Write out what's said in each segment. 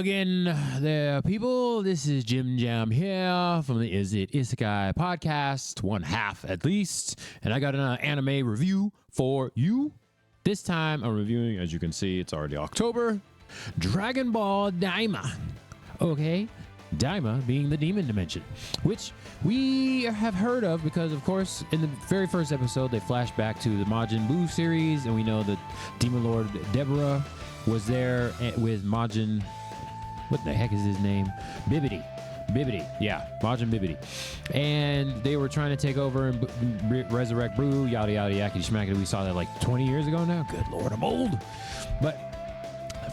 again there, people. This is Jim Jam here from the Is It Isekai podcast, one half at least. And I got an anime review for you. This time I'm reviewing, as you can see, it's already October, Dragon Ball Daima. Okay, Daima being the demon dimension, which we have heard of because, of course, in the very first episode, they flash back to the Majin Buu series, and we know that Demon Lord Dabura was there with Majin... What the heck is his name? Bibbidi, yeah, Majin Bibbidi. And they were trying to take over and resurrect Buu, yada yada yakety schmackety. We saw that like 20 years ago now. Good lord, I'm old. But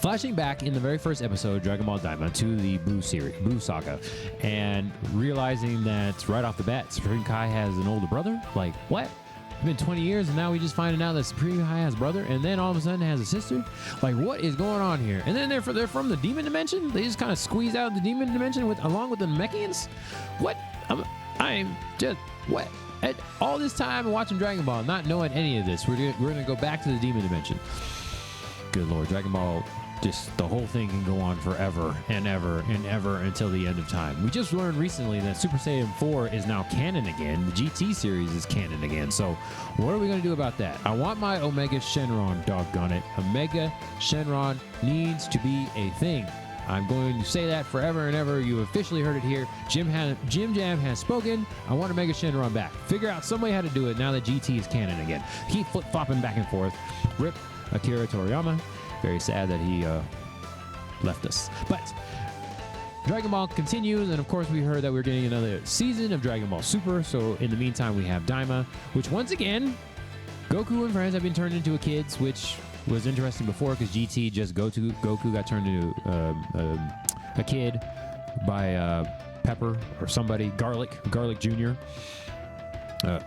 flashing back in the very first episode, Dragon Ball Daima, to the Buu series, Buu saga, and realizing that right off the bat, Supreme Kai has an older brother. Like, what? It's been 20 years and now we just finding out that Supreme Kai has a brother and then all of a sudden has a sister? Like, what is going on here? And then they're from the demon dimension? They just kind of squeeze out the demon dimension along with the Namekians? What? I'm just, what? And all this time watching Dragon Ball, not knowing any of this, we're gonna go back to the demon dimension. Good lord, Dragon Ball, just the whole thing can go on forever and ever and ever until the end of time. We just learned recently that Super Saiyan 4 is now canon again. The GT series is canon again. So what are we going to do about that? I want my Omega Shenron, doggone it. Omega Shenron needs to be a thing. I'm going to say that forever and ever. You officially heard it here. Jim Jam has spoken. I want Omega Shenron back. Figure out some way how to do it now that GT is canon again. Keep flip-flopping back and forth. Rip Akira Toriyama. Very sad that he left us. But Dragon Ball continues, and of course we heard that we're getting another season of Dragon Ball Super. So in the meantime, we have Daima, which once again, Goku and friends have been turned into kids, which was interesting before because GT just Goku got turned into a kid by Pepper or somebody, Garlic Jr.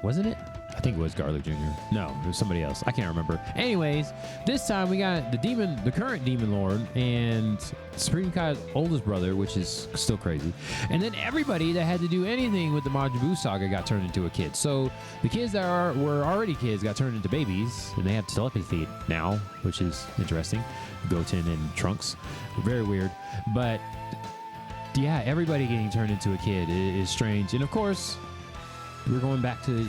Wasn't it? I think it was Garlic Jr. No, it was somebody else. I can't remember. Anyways, this time we got the current Demon Lord and Supreme Kai's oldest brother, which is still crazy. And then everybody that had to do anything with the Majin Buu saga got turned into a kid. So the kids that were already kids got turned into babies, and they have telepathy now, which is interesting. Goten and Trunks. Very weird. But yeah, everybody getting turned into a kid is strange. And of course, we're going to the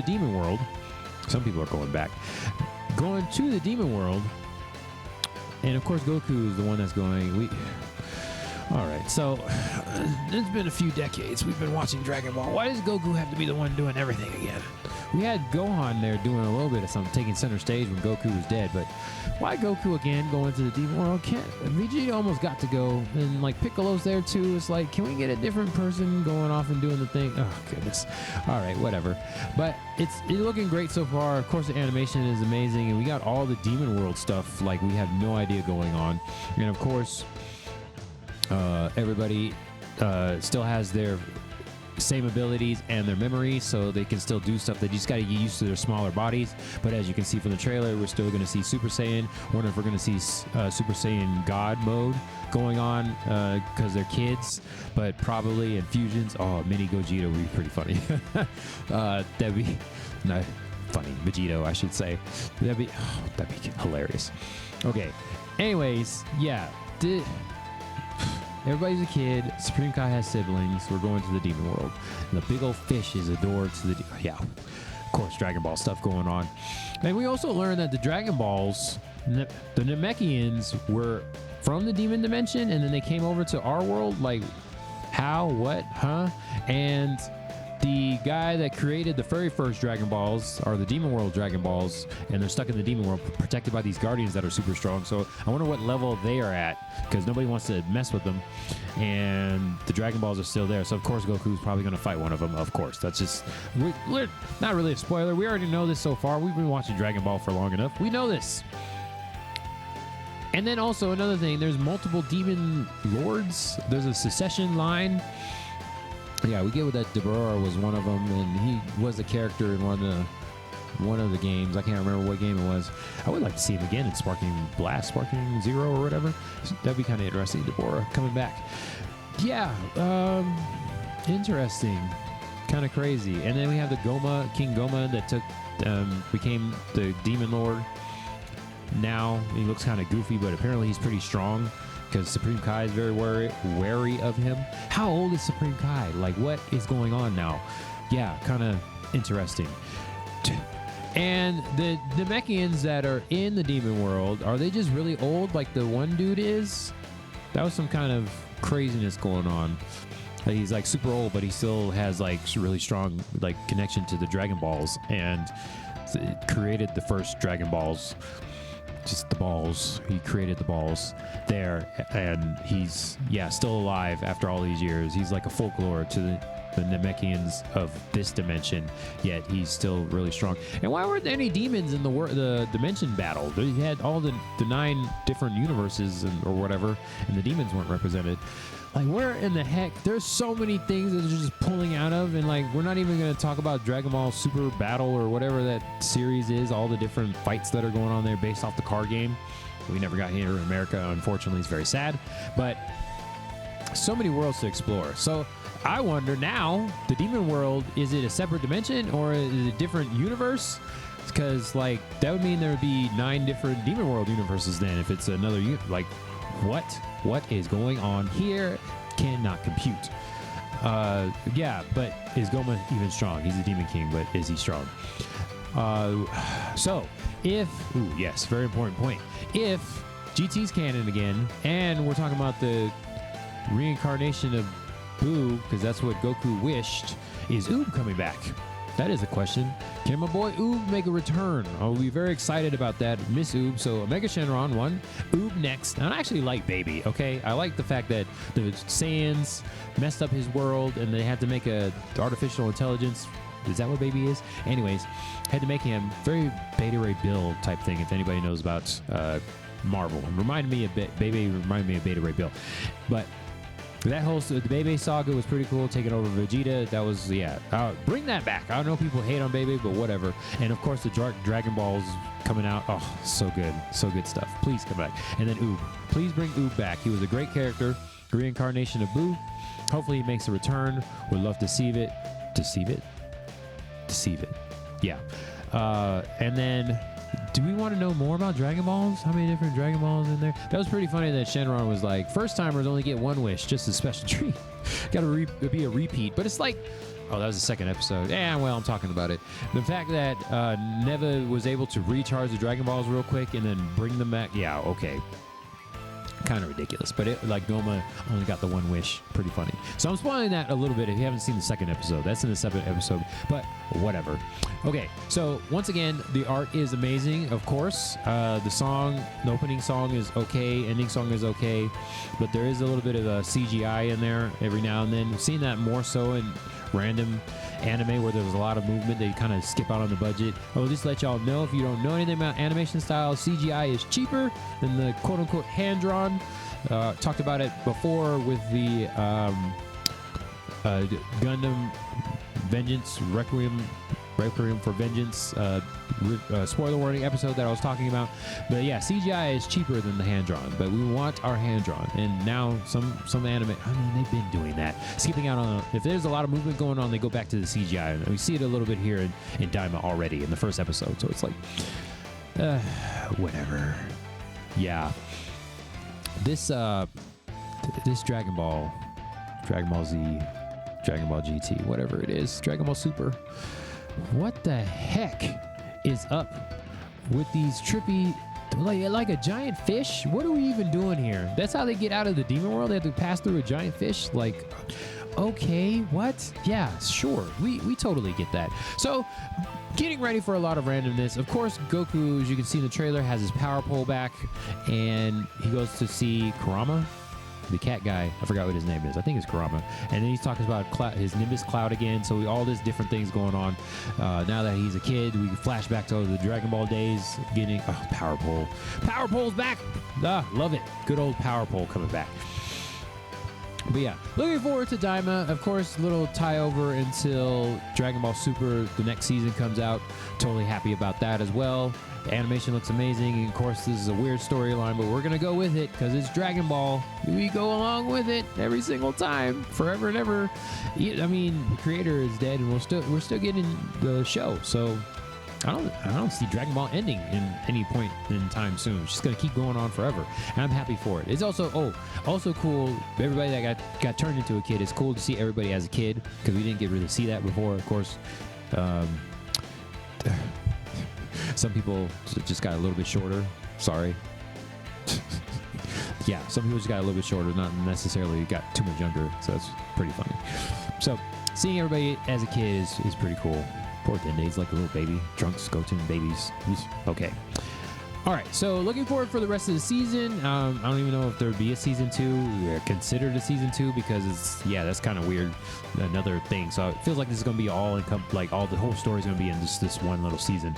demon world. Some people are going to the demon world. And of course, Goku is the one that's going. All right. So it's been a few decades. We've been watching Dragon Ball. Why does Goku have to be the one doing everything again? We had Gohan there doing a little bit of something, taking center stage when Goku was dead. But why Goku again going to the demon world? Vegeta almost got to go, and like Piccolo's there too. It's like, can we get a different person going off and doing the thing? Oh goodness. All right, whatever. But it's looking great so far. Of course, the animation is amazing, and we got all the demon world stuff like we have no idea going on. And of course, everybody still has their same abilities and their memories, so they can still do stuff. They just got to get used to their smaller bodies. But as you can see from the trailer, we're still going to see Super Saiyan. Wonder if we're going to see Super Saiyan God mode going on because they're kids, but probably infusions. Oh, mini Gogeta would be pretty funny. That'd be not funny. Vegito, I should say. That'd be hilarious. Okay. Anyways, yeah. Everybody's a kid. Supreme Kai has siblings. We're going to the demon world. And the big old fish is adored to the... Yeah, of course, Dragon Ball stuff going on. And we also learned that the Dragon Balls, the Namekians, were from the demon dimension, and then they came over to our world. Like, how? What? Huh? And the guy that created the very first Dragon Balls are the Demon World Dragon Balls, and they're stuck in the Demon World, protected by these Guardians that are super strong. So I wonder what level they are at, because nobody wants to mess with them. And the Dragon Balls are still there. So of course Goku's probably going to fight one of them. Of course, that's just we're not really a spoiler. We already know this so far. We've been watching Dragon Ball for long enough. We know this. And then also another thing, there's multiple Demon Lords. There's a succession line. Yeah, we get with that Dabura was one of them, and he was a character in one of the games. I can't remember what game it was. I would like to see him again in Sparking Zero or whatever. That'd be kind of interesting. Dabura coming back. Yeah, interesting. Kind of crazy. And then we have the King Gomah that became the Demon Lord. now. He looks kind of goofy, but apparently he's pretty strong because Supreme Kai is very wary of him. How old is Supreme Kai? Like, what is going on now? Yeah, kind of interesting. And the Namekians that are in the demon world, are they just really old like the one dude is? That was some kind of craziness going on. He's like super old, but he still has like really strong like connection to the Dragon Balls and created the first Dragon Balls. Just the balls. He created the balls there, and he's still alive after all these years. He's like a folklore to the Namekians of this dimension, yet he's still really strong. And why weren't there any demons in the dimension battle? They had all the 9 different universes or whatever, and the demons weren't represented. Like, where in the heck? There's so many things that they're just pulling out of, and like, we're not even going to talk about Dragon Ball Super Battle or whatever that series is, all the different fights that are going on there based off the card game. We never got here in America, unfortunately. It's very sad, but so many worlds to explore. So I wonder now, the demon world, is it a separate dimension or is it a different universe? Because like, that would mean there would be 9 different demon world universes then if it's another like, what is going on here? Cannot compute. Yeah, but is Gomah even strong? He's a demon king, but is he strong? So if yes, very important point. If GT's canon again, and we're talking about the reincarnation of Buu, because that's what Goku wished, is Oob coming back? That is a question. Can my boy Oob make a return? I'll be very excited about that. Miss Oob. So Omega Shenron 1, Oob next. And I actually like Baby, okay? I like the fact that the Saiyans messed up his world and they had to make a artificial intelligence. Is that what Baby is? Anyways, had to make him very Beta Ray Bill type thing, if anybody knows about Marvel. Reminded me a bit, Baby reminded me of Beta Ray Bill. But that whole the Bebe saga was pretty cool, taking over Vegeta. That was, bring that back. I know people hate on Bebe, but whatever. And of course, the Dragon Balls coming out. Oh, so good. So good stuff. Please come back. And then Oob. Please bring Oob back. He was a great character. Reincarnation of Buu. Hopefully he makes a return. Would love to see it. Deceive it. Yeah. And then, do we want to know more about Dragon Balls? How many different Dragon Balls in there? That was pretty funny that Shenron was like, first timers only get 1 wish, just a special treat. Got to be a repeat. But it's like, oh, that was the 2nd episode. Yeah, well, I'm talking about it. The fact that Neva was able to recharge the Dragon Balls real quick and then bring them back. Yeah, okay. Kind of ridiculous, but like Gomah only got the 1 wish. Pretty funny. So I'm spoiling that a little bit if you haven't seen the 2nd episode. That's in the 7th episode, but whatever. Okay, so once again, the art is amazing, of course. The opening song is okay, ending song is okay, but there is a little bit of a CGI in there every now and then. I've seen that more so in random anime where there was a lot of movement. They kind of skip out on the budget. I will just let y'all know, if you don't know anything about animation style, CGI is cheaper than the quote-unquote hand-drawn. Talked about it before with the Gundam Vengeance Requiem for Vengeance spoiler warning episode that I was talking about. But yeah, CGI is cheaper than the hand-drawn, but we want our hand-drawn. And now some anime, I mean, they've been doing that, skipping out on, if there's a lot of movement going on, they go back to the CGI, and we see it a little bit here in Daima already in the 1st episode. So it's like whatever. Yeah, this Dragon Ball Z, Dragon Ball GT, whatever it is, Dragon Ball Super. What the heck is up with these trippy, like a giant fish? What are we even doing here? That's how they get out of the demon world? They have to pass through a giant fish? Like, okay, what? Yeah, sure. We totally get that. So, getting ready for a lot of randomness. Of course, Goku, as you can see in the trailer, has his power pole back, and he goes to see Kurama, the cat guy. I forgot what his name is. I think it's Kurama. And then he's talking about his Nimbus Cloud again. So all this different things going on. Now that he's a kid, we can flash back to the Dragon Ball days. Getting power pole. Power pole's back. Love it. Good old power pole coming back. But yeah, looking forward to Daima. Of course, little tie over until Dragon Ball Super, the next season comes out. Totally happy about that as well. The animation looks amazing. And of course, this is a weird storyline, but we're going to go with it because it's Dragon Ball. We go along with it every single time, forever and ever. I mean, the creator is dead and we're still getting the show. So I don't see Dragon Ball ending in any point in time soon. It's just gonna keep going on forever, and I'm happy for it. It's also cool. Everybody that got turned into a kid. It's cool to see everybody as a kid because we didn't get really see that before. Of course, some people just got a little bit shorter. Sorry. Yeah, some people just got a little bit shorter, not necessarily got too much younger. So that's pretty funny. So seeing everybody as a kid is pretty cool. Poor Dende, he's like a little baby. Trunks, Goten, babies. Okay. All right, so looking forward for the rest of the season. I don't even know if there would be a season 2, considered a season 2, because that's kind of weird, another thing. So it feels like this is going to be all the whole story is going to be in just this one little season.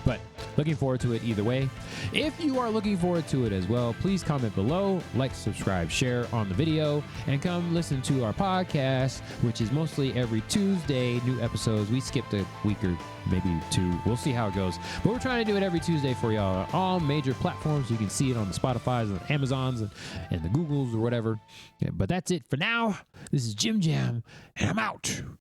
But looking forward to it either way. If you are looking forward to it as well, please comment below, like, subscribe, share on the video, and come listen to our podcast, which is mostly every Tuesday, new episodes. We skipped a week or maybe 2. We'll see how it goes. But we're trying to do it every Tuesday for y'all on all major platforms. You can see it on the Spotify's and Amazons and the Googles or whatever. Yeah, but that's it for now. This is Jim Jam, and I'm out.